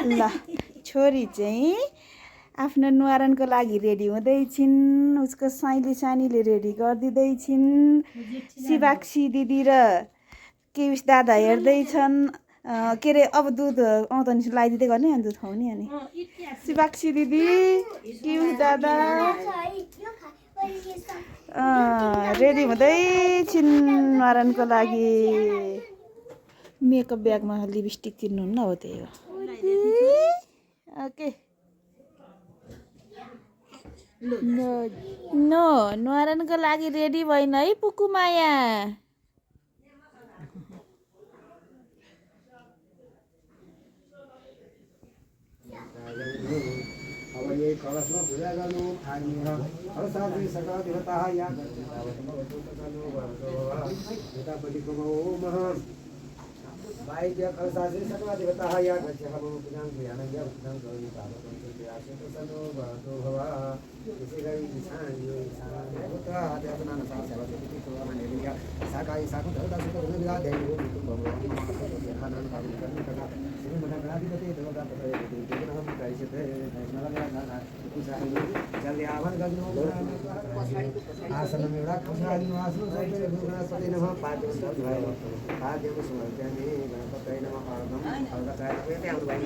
ल छोरी चाहिँ आफ्नो न्वारानको लागि रेडी हुँदैछिन् उसको साइली सानीले रेडी गरिदिँदैछिन् शिवाक्षी दिदी र केविस दादा हेर्दैछन् के अरे अब दुध आउँदैन लगाइदिँदै गर्ने अनि दुध खुवाउने अनि शिवाक्षी दिदी केविस दादा रेडी हुँदैछिन् न्वारानको लागि मेकअप ब्यागमा लिपस्टिक किन्नुहुन्न हो त्यही हो ओके नो न्वारानको लागि रेडी भइन है पुकु माया अब यही कलशमा पूजा गर्नु थाल्ने हरसाथी सकल देवता या यतापट्टिको ओम वाइद्य कलशास्त्री सकल देवता या गच्छहम पूजां क्रियानं या पूजां करोमि तावत् सनो भवतो भव त्यसै गरी ईशान्यो ईशान्यभूता आद्यात्मना सरस्वती सोमानेलिया साकाई साकु धरता सुत विदा दैवो भगवान् खानन कामि कर्म कथा श्रीमन्नाधिपति देवता पतये देवनाम कायिते नैष्णवना कुसाहि जल्यावन गन्नो आसनं एउटा कुसाहि आसनं सबै गणपति नमः पाद्यं भव पाद्यं समर्पयामि गणपतये नमः अर्घं अर्घचाय पेटे हाम्रो भाइ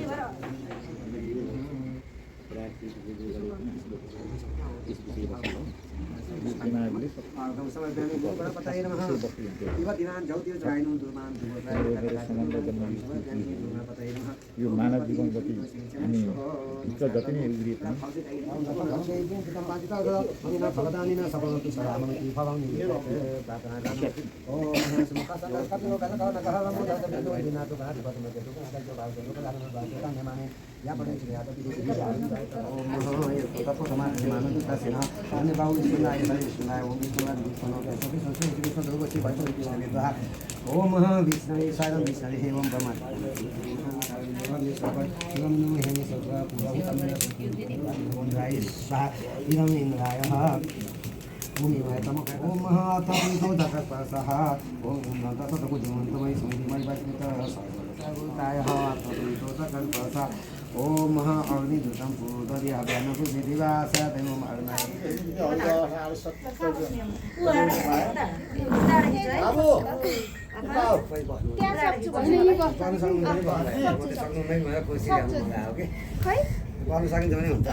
अर्घं समर्पयामि गणपतये नमः इव दिनान् ज्योतिर्जयानु दुर्मान् यो मानव जीवन जति हामी भित्र जति नै उग्रिए पनि भगदानिन सफलति सरामि फलाउनि प्रार्थना गर्छु ओ ओम विष्णवे सारं विष्णवे एवं ब्रह्मा इदम् इन्द्रायः ओम तपो दशस्पर्शः ओम दशतकुजमन्तमयि समितिमयि वैष्णवतायः तपो दशस्पर्शः ओम अग्निदूतं पूर्वदिव्यानकुदिवास दैवम् अर्णाय गर्नु सकिन्छ भने हुन्छ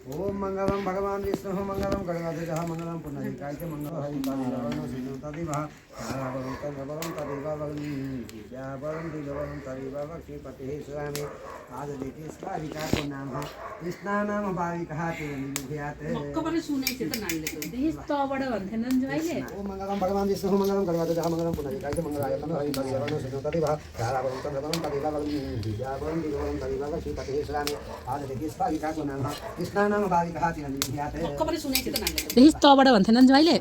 ओम मंगलम भगवान विष्णु मंगलम गणनाथः मंगलम पुण्डरीकाय च मंगल हरि पार्वणो सिद्धो तदेव वरं तदेव वरं दिलवरं तदेव लक्ष्मीपतिः स्वामी आज देखिए स्वामिका को नाम है कृष्णा नाम बालिका तेरे निभ्यात कबरे सुने छ त नानीले त देश तबाट भन्थेन नि जहिले ओम मंगलम भगवान विष्णु मंगलम गणनाथः मंगलम पुण्डरीकाय च मंगल हरि पार्वणो सिद्धो तदेव वरं तदेव दिलवरं तदेव लक्ष्मीपतिः स्वामी आज देखिए स्वामिका को नाम है कृष्णा नाम बालिका तेरे निभ्यात कबरे सुने छ त नानीले देश तबाट भन्थेन नि जहिले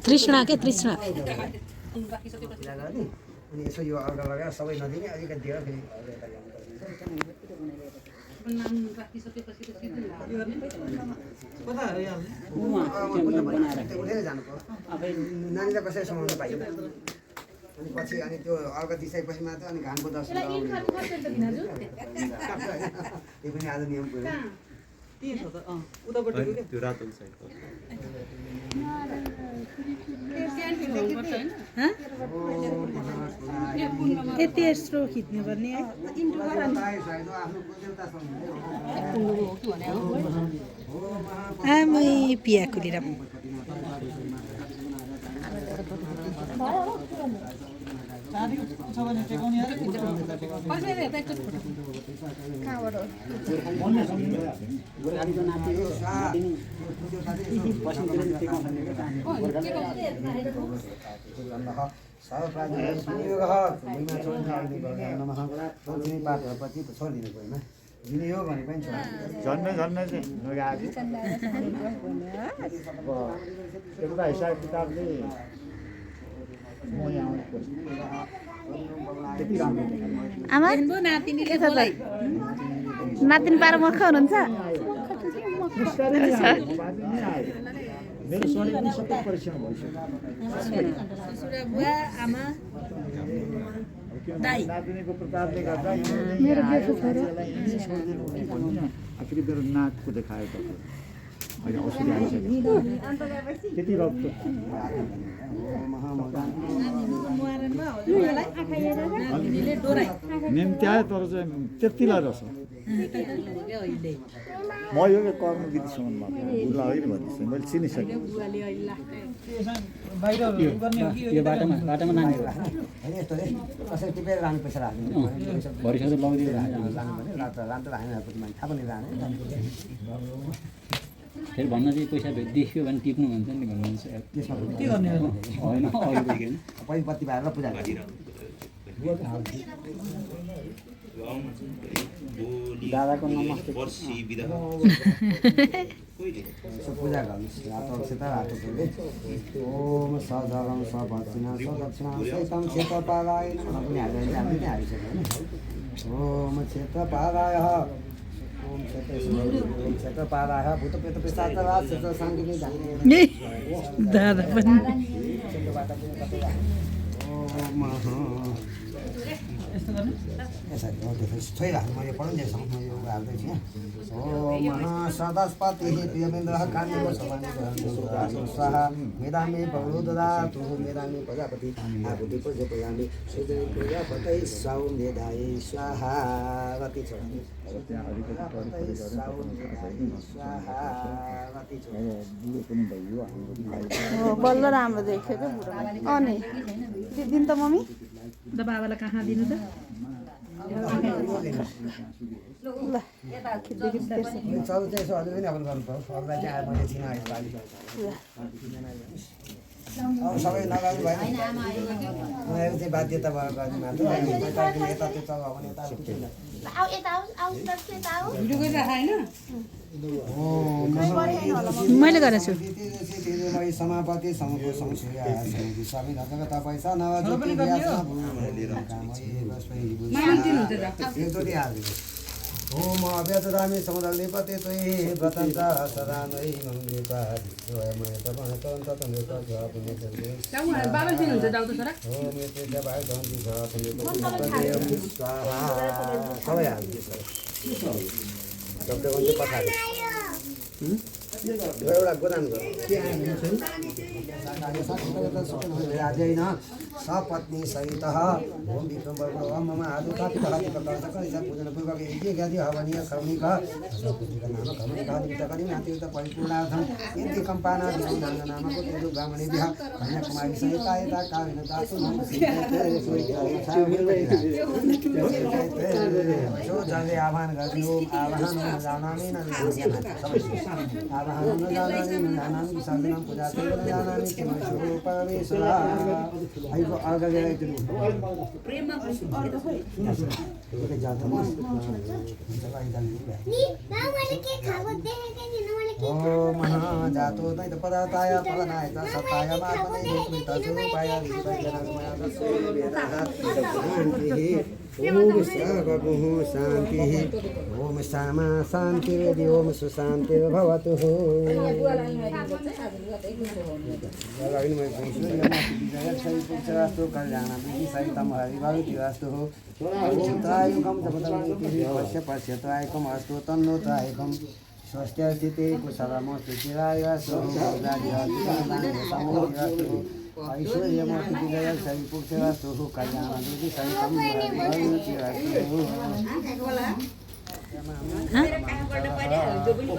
तृष्णा के तृष्णा अनि यसो यो अर्घ लगाएर सबै नदिने अलिकति दिएर फेरि नाम राखिसकेपछि त सिधै उठेर जानु पर्यो नानीलाई कसरी समाउनु पाइँदैन अनि पछि अनि त्यो अर्घ दिइसकेपछि मात्र अनि घामको दर्शन त्यो पनि आज नियम पुऱ्यो त्यो रातो साइडको तेस्रो खिच्नुपर्ने है आमै पिया खुलेर विनियोग भने पनि छ झन्नै झन्नै चाहिँ नगाएको एउटा हिसाब किताबले म यहाँ आमा नातिनीले बोलाइ नातिनी पारा मख हुनुहुन्छ बिस्तारै नै आयो, बाजे नै आयो। मेरो शरीर पनि सबै परीक्षण भइसक्यो। बुवा आमा दाइ नातिनीको प्रतापले गर्दा मेरो जेठो छोरो आखिर मेरो नाकको देखायो त अहिले औषधि आइसक्यो त्यति रक्त नातिनीले डोराइ निम्त्यायो तर चाहिँ त्यतिलाई रहेछ म यो कर्म विधिसम्म बुढा होइन भनेपछि मैले चिनिसकेँ बुवाले अहिले लास्ट यो बाटोमा नानी होइन यस्तो रे कसरी टिपेर लानु पैसा राख्नु भरिसक्दो लगाउँदै लानु भने लान्छ हामीहरूको मान्छे थाहा पनि लाने फेरि भन्न चाहिँ पैसा देखियो भने टिप्नु भन्छ नि भन्नुहुन्छ त्यसमा होइन अरूदेखि पै बत्ती बालेर पूजा गर्छ दादाको नमस्ते यसो पूजा गर्नुहोस् रातोसित रातो फुलले ओम सजरम सभक्षिणा सदक्षिणा सहितम क्षेत्रपालाय नमः पनि हालेर हामीले नै हालिसक्यो होइन ओम क्षेत्रपालाय ओम क्षेत्रपालाय भूतप्रेत पिशाचराज क्षेत्र साङ्गिनी धान्ने दादा पनि ओम यसरी हो त्यसरी छोइराख्नु म यो पढुन्जेलसम्म म यो हाल्दैछु यहाँ ओम सदास्पतिः प्रियमेन्द्रः काण्डको सभानि स्वाहा मेदामे बहु ददातु मेदामे प्रजापति आहुति पूजयामि सुजय प्रजापतये साउ मेदाय स्वाहा रति छ बुढो पनि भइयो हाम्रो भाइ बल्ल राम्रो देख्यो क्या बुढो अनि दिनु त मम्मी द बाबालाई कहाँ दिनु त ल खिच्दै चल चाहिँ यसो अझै पनि अब गर्नु पर्यो अरूलाई चाहिँ मैले छिन यसपालि अब सबै नगर्नु भएन उनीहरू चाहिँ बाध्यता भयो गर्ने मात्र यता त्यो चलायो भने यता मैले गरेको छु समापति समको संसूर्य स्वामी धर्मको पैसा एकचोटि हालिदिनु ओम अव्यतरामी समुद्रलिपते त्वयि व्रतन्त सदा नै बाबा दिनुहुन्छ दाउदो छोरा सबै हालिदिन्छ डक्टर पठाएको एउटा गोदान आज होइन सपत्नी सहित ओम विक्रम मम आदि काफी कहानी प्रकार पूजन पूर्वक यज्ञ हवनीय श्रवणिक नाम कमनिकादि नातियुत परिपूर्णार्थम यदि कंपाना नामको तेजु ब्राह्मणेभ्यः कन्याकुमारी सहिता यता कालेन दासु जो जले आह्वान गर्ने ओम आवाहन जानामि न आवाहन न जानामि न जानामि विसर्जनं पूजा न जानामि किमय स्वरूपवेशला आइको अगाडि आइदिनु प्रेममा जातो नै त पदार्थाय फलनाय च सत्ताय मात्मने स्वरूपाय ओम सर्वगुः शान्तिः ओम श्यामा शान्तिर्दि ओम सुशान्तिर्भवतु विजयस्तु कल्याणविधि सहितं हरिभक्तिरस्तु त्रायुकं पश्य पश्यत्रायकम् अस्तु तन्नो त्रायकं स्वस्थ्यस्थिते कुशलमस्तु चिराय सोमोदिरस्तु ऐश्वर्यमस्तु विजय सहिपुक्षरस्तु कल्याणविधि सहितं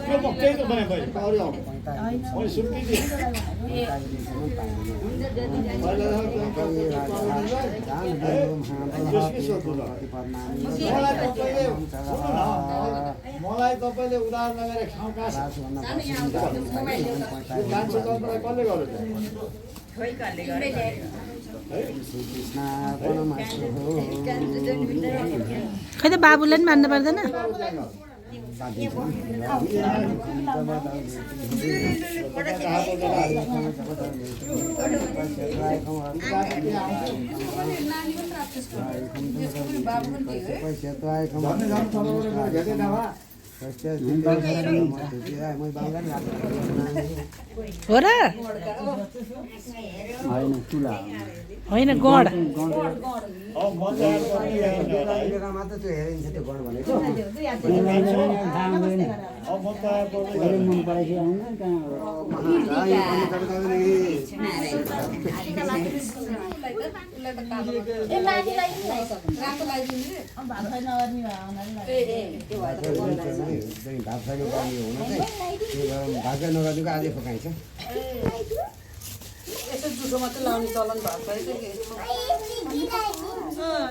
हरिभक्तिरस्तु मलाई तपाईँले उधार लगाएर ठाउँ कहाँ कसले गर्यो खै त बाबुलाई पनि मान्नु पर्दैन हो र होइन चुला होइन गड मात्र त्यो हेरिन्छ त्यो गण भनेको मन परेको आउनु कहाँ भात छैन पानी हुन चाहिँ भातै नगरिदिएको आजै पकाइन्छ यसो जुठो मात्रै लाउने चलन भएको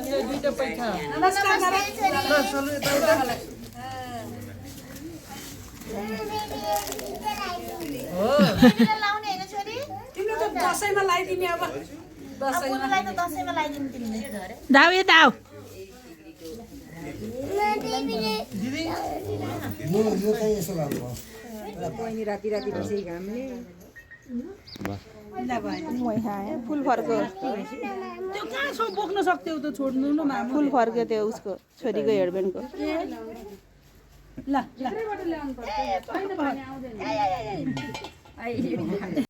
यो दुईटा पैसा तिमीले त दसैँमा लगाइदिने अब दाउ ए दाउ यो चाहिँ यसो भएको फुल फर्क्यो त्यो कहाँ छ बोक्न सक्थ्यौ त छोड्नु न मामा फुल फर्क्यो त्यो उसको छोरीको हेडबेन्डको ल ल ल्याउनु पर्छ